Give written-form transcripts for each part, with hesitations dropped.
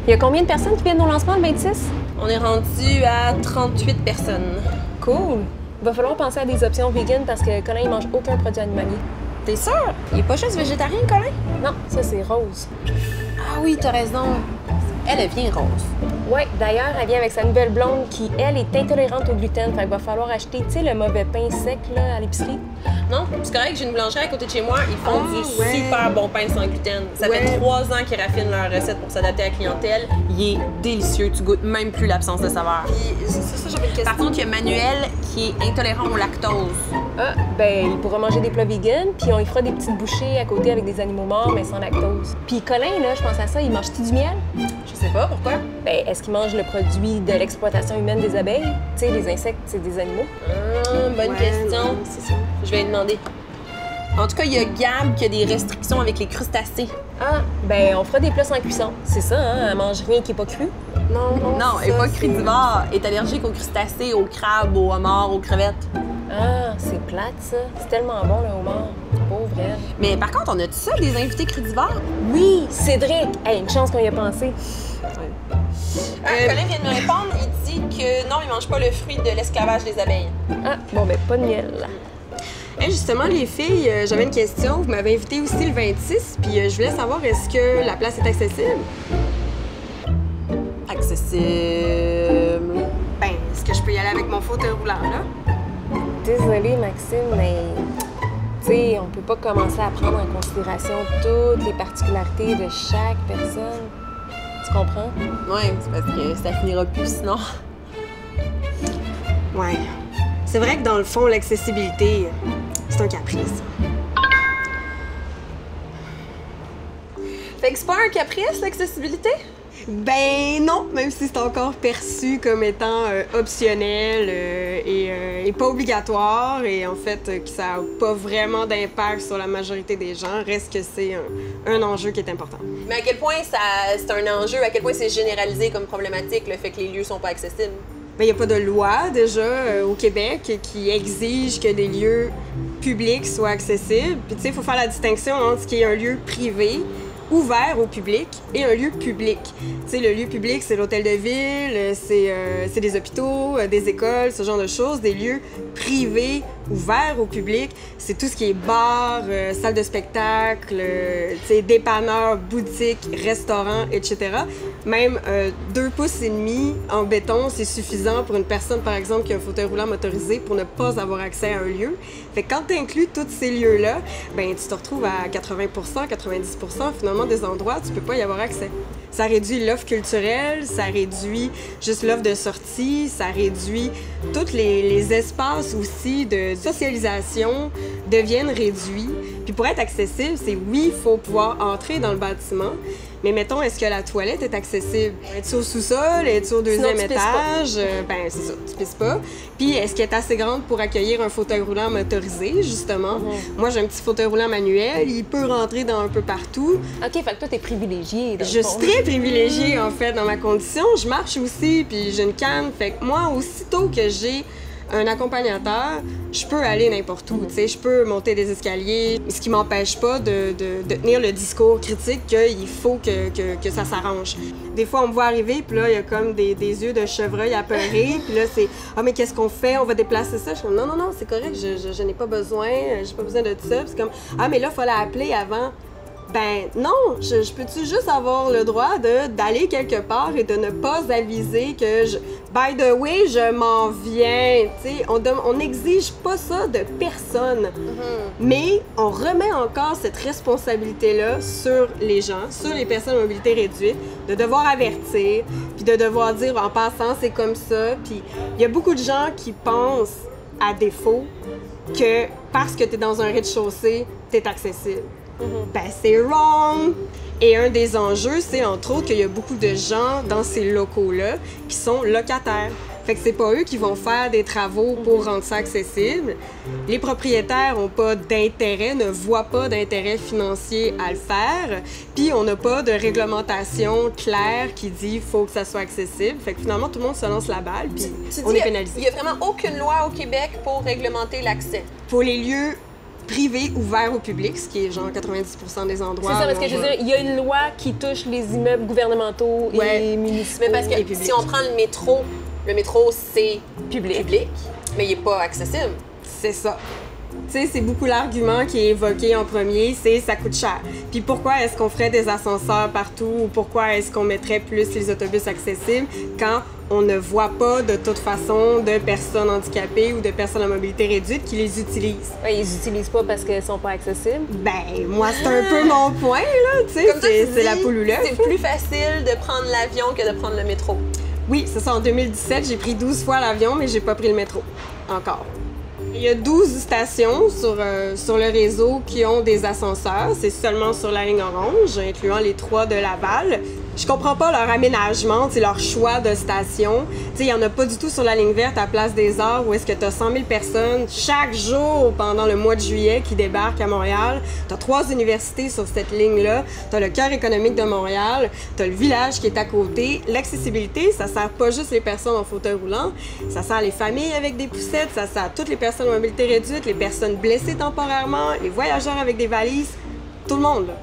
Il y a combien de personnes qui viennent au lancement le 26? On est rendu à 38 personnes. Cool! Il va falloir penser à des options vegan parce que Colin, il mange aucun produit animalier. T'es sûre? Il est pas juste végétarien, Colin? Non, ça c'est Rose. Ah oui, t'as raison. Elle vient rose. Ouais, d'ailleurs, elle vient avec sa nouvelle blonde qui, elle, est intolérante au gluten. Fait qu'il va falloir acheter, tu sais, le mauvais pain sec là, à l'épicerie. Non, c'est correct, j'ai une boulangerie à côté de chez moi. Ils font du super bon pain sans gluten. Ça fait 3 ans qu'ils raffinent leur recette pour s'adapter à la clientèle. Il est délicieux. Tu goûtes même plus l'absence de saveur. Puis, ça, j'avais une question. Par contre, il y a Manuel qui est intolérant au lactose. Ah, ben, il pourra manger des plats vegan, puis on y fera des petites bouchées à côté avec des animaux morts, mais sans lactose. Puis Colin, là, je pense à ça, il mange-tu du miel? Je sais pas, pourquoi? Ben, est-ce qu'il mange le produit de l'exploitation humaine des abeilles? Tu sais, les insectes, c'est des animaux. Bonne question. C'est ça. Je vais lui demander. En tout cas, il y a Gab qui a des restrictions avec les crustacés. Ah, ben, on fera des plats sans cuisson. C'est ça, hein? Elle mange rien qui est pas cru. Non, elle est pas crudivore. Elle est allergique aux crustacés, aux crabes, aux homards, aux crevettes. Ah, c'est plate, ça. C'est tellement bon, le homard. Pauvre elle. Mais par contre, on a-tu ça, des invités crudivores? Oui, Cédric! Hey, une chance qu'on y a pensé. Colin vient de me répondre. Il dit que non, il mange pas le fruit de l'esclavage des abeilles. Ah, bon, ben, pas de miel, là. Hey, justement, les filles, j'avais une question. Vous m'avez invité aussi le 26, puis je voulais savoir, est-ce que la place est accessible? Accessible. Ben, est-ce que je peux y aller avec mon fauteuil roulant, là? Désolée, Maxime, mais tu sais, on peut pas commencer à prendre en considération toutes les particularités de chaque personne. Tu comprends? Ouais, c'est parce que ça finira plus sinon. Ouais. C'est vrai que dans le fond, l'accessibilité, c'est un caprice. Fait que c'est pas un caprice, l'accessibilité? Ben non, même si c'est encore perçu comme étant optionnel et pas obligatoire, et en fait que ça n'a pas vraiment d'impact sur la majorité des gens, reste que c'est un enjeu qui est important. Mais à quel point c'est un enjeu, à quel point c'est généralisé comme problématique, le fait que les lieux sont pas accessibles? Ben, il n'y a pas de loi déjà au Québec qui exige que des lieux publics soient accessibles. Puis tu sais, il faut faire la distinction entre ce qui est un lieu privé, ouvert au public, et un lieu public. Tu sais, le lieu public, c'est l'hôtel de ville, c'est des hôpitaux, des écoles, ce genre de choses. Des lieux privés, ouverts au public, c'est tout ce qui est bar, salle de spectacle, tu sais, dépanneurs, boutiques, restaurants, etc. Même 2,5 pouces en béton, c'est suffisant pour une personne, par exemple, qui a un fauteuil roulant motorisé pour ne pas avoir accès à un lieu. Fait que quand tu inclus tous ces lieux-là, ben tu te retrouves à 80 90 finalement des endroits où tu peux pas y avoir accès. Ça réduit l'offre culturelle, ça réduit juste l'offre de sortie, ça réduit tous les espaces aussi de socialisation deviennent réduits. Puis pour être accessible, c'est oui, il faut pouvoir entrer dans le bâtiment, mais mettons, est-ce que la toilette est accessible? Es-tu au sous-sol? Es-tu au deuxième étage? Ben c'est ça, tu pisses pas. Puis est-ce qu'elle est assez grande pour accueillir un fauteuil roulant motorisé, justement? Moi, j'ai un petit fauteuil roulant manuel, il peut rentrer dans un peu partout. OK, fait que toi, t'es privilégiée. Je suis très privilégiée, en fait, dans ma condition. Je marche aussi, puis j'ai une canne. Fait que moi, aussitôt que j'ai un accompagnateur, je peux aller n'importe où, tu sais, je peux monter des escaliers, ce qui m'empêche pas de tenir le discours critique qu'il faut que ça s'arrange. Des fois, on me voit arriver, puis là, il y a comme des yeux de chevreuil apeurés, puis là, c'est « Ah, mais qu'est-ce qu'on fait? On va déplacer ça? » Je suis comme « Non, non, non, c'est correct, je n'ai pas besoin, j'ai pas besoin de ça. » Puis c'est comme « Ah, mais là, il fallait appeler avant. » Ben non, je peux-tu juste avoir le droit d'aller quelque part et de ne pas aviser que by the way, je m'en viens, tu sais, on n'exige pas ça de personne. Mais on remet encore cette responsabilité-là sur les gens, sur les personnes à mobilité réduite, de devoir avertir, puis de devoir dire en passant, c'est comme ça. Puis il y a beaucoup de gens qui pensent à défaut que parce que tu es dans un rez-de-chaussée, tu es accessible. Ben, c'est wrong! Et un des enjeux, c'est entre autres qu'il y a beaucoup de gens dans ces locaux-là qui sont locataires. Fait que c'est pas eux qui vont faire des travaux pour rendre ça accessible. Les propriétaires n'ont pas d'intérêt, ne voient pas d'intérêt financier à le faire. Puis on n'a pas de réglementation claire qui dit faut que ça soit accessible. Fait que finalement, tout le monde se lance la balle, puis on est pénalisé. Il n'y a vraiment aucune loi au Québec pour réglementer l'accès. Pour les lieux privé ouvert au public, ce qui est genre 90% des endroits. C'est ça, parce que je veux dire, il y a une loi qui touche les immeubles gouvernementaux et municipaux. Mais parce que si on prend le métro c'est public, mais il n'est pas accessible. C'est ça. Tu sais, c'est beaucoup l'argument qui est évoqué en premier, c'est ça coûte cher. Puis pourquoi est-ce qu'on ferait des ascenseurs partout ou pourquoi est-ce qu'on mettrait plus les autobus accessibles quand on ne voit pas de toute façon de personnes handicapées ou de personnes à mobilité réduite qui les utilisent? Ouais, ils n'utilisent pas parce qu'elles sont pas accessibles. Ben, moi, c'est un peu mon point, là, tu sais, c'est la poule ou l'œuf. C'est plus facile de prendre l'avion que de prendre le métro. Oui, c'est ça. En 2017, j'ai pris 12 fois l'avion, mais j'ai pas pris le métro. Encore. Il y a 12 stations sur le réseau qui ont des ascenseurs. C'est seulement sur la ligne orange, incluant les 3 de Laval. Je comprends pas leur aménagement, leur choix de station. Il n'y en a pas du tout sur la ligne verte à Place des Arts où est-ce que tu as 100 000 personnes chaque jour pendant le mois de juillet qui débarquent à Montréal. Tu as 3 universités sur cette ligne-là. Tu as le cœur économique de Montréal. Tu as le village qui est à côté. L'accessibilité, ça sert pas juste les personnes en fauteuil roulant. Ça sert les familles avec des poussettes. Ça sert toutes les personnes à mobilité réduite, les personnes blessées temporairement, les voyageurs avec des valises. Tout le monde, là.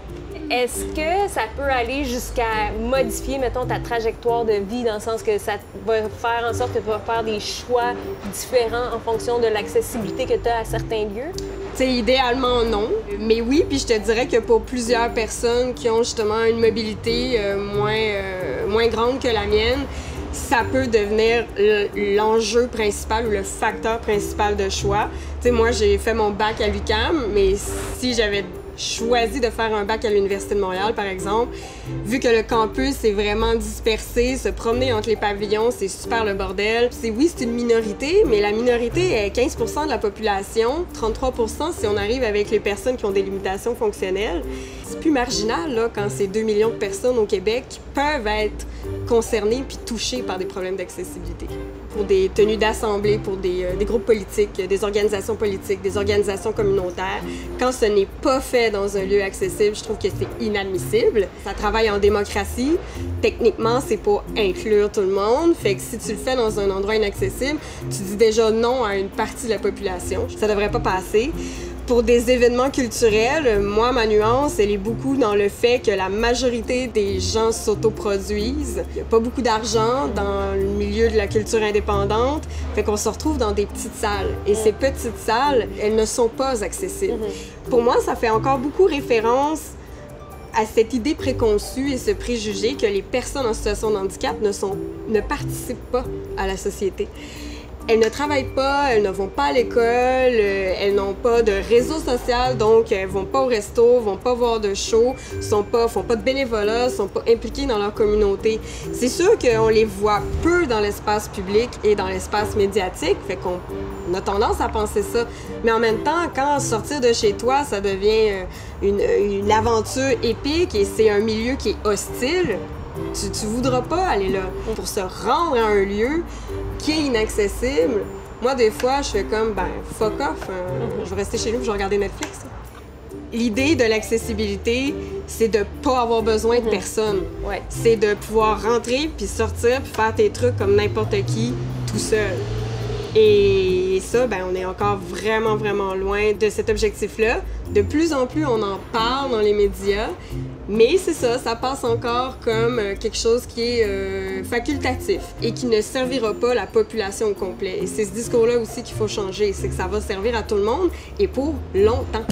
Est-ce que ça peut aller jusqu'à modifier, mettons, ta trajectoire de vie, dans le sens que ça va faire en sorte que tu vas faire des choix différents en fonction de l'accessibilité que tu as à certains lieux? T'sais, idéalement, non. Mais oui, puis je te dirais que pour plusieurs personnes qui ont justement une mobilité moins grande que la mienne, ça peut devenir l'enjeu principal ou le facteur principal de choix. Tu sais, moi, j'ai fait mon bac à l'UQAM, mais si j'avais choisi de faire un bac à l'Université de Montréal, par exemple, vu que le campus est vraiment dispersé, se promener entre les pavillons, c'est super le bordel. Oui, c'est une minorité, mais la minorité est 15% de la population, 33% si on arrive avec les personnes qui ont des limitations fonctionnelles. C'est plus marginal, là, quand c'est 2 millions de personnes au Québec qui peuvent être concernées puis touchées par des problèmes d'accessibilité. Pour des tenues d'assemblée, pour des groupes politiques, des organisations communautaires. Quand ce n'est pas fait dans un lieu accessible, je trouve que c'est inadmissible. Ça travaille en démocratie. Techniquement, c'est pour inclure tout le monde. Fait que si tu le fais dans un endroit inaccessible, tu dis déjà non à une partie de la population. Ça devrait pas passer. Pour des événements culturels, moi, ma nuance, elle est beaucoup dans le fait que la majorité des gens s'autoproduisent. Il n'y a pas beaucoup d'argent dans le milieu de la culture indépendante, fait qu'on se retrouve dans des petites salles. Et ces petites salles, elles ne sont pas accessibles. Pour moi, ça fait encore beaucoup référence à cette idée préconçue et ce préjugé que les personnes en situation de handicap ne participent pas à la société. Elles ne travaillent pas, elles ne vont pas à l'école, elles n'ont pas de réseau social, donc elles vont pas au resto, vont pas voir de show, font pas de bénévolat, sont pas impliquées dans leur communauté. C'est sûr qu'on les voit peu dans l'espace public et dans l'espace médiatique, fait qu'on a tendance à penser ça. Mais en même temps, quand sortir de chez toi, ça devient une aventure épique et c'est un milieu qui est hostile, tu voudras pas aller là. Pour se rendre à un lieu qui est inaccessible, moi, des fois, je fais comme, fuck off, je vais rester chez nous et je vais regarder Netflix. L'idée de l'accessibilité, c'est de pas avoir besoin de personne. Ouais. C'est de pouvoir rentrer, puis sortir, puis faire tes trucs comme n'importe qui, tout seul. Et ça, on est encore vraiment, vraiment loin de cet objectif-là. De plus en plus, on en parle dans les médias, mais c'est ça passe encore comme quelque chose qui est facultatif et qui ne servira pas la population au complet. Et c'est ce discours-là aussi qu'il faut changer, c'est que ça va servir à tout le monde et pour longtemps.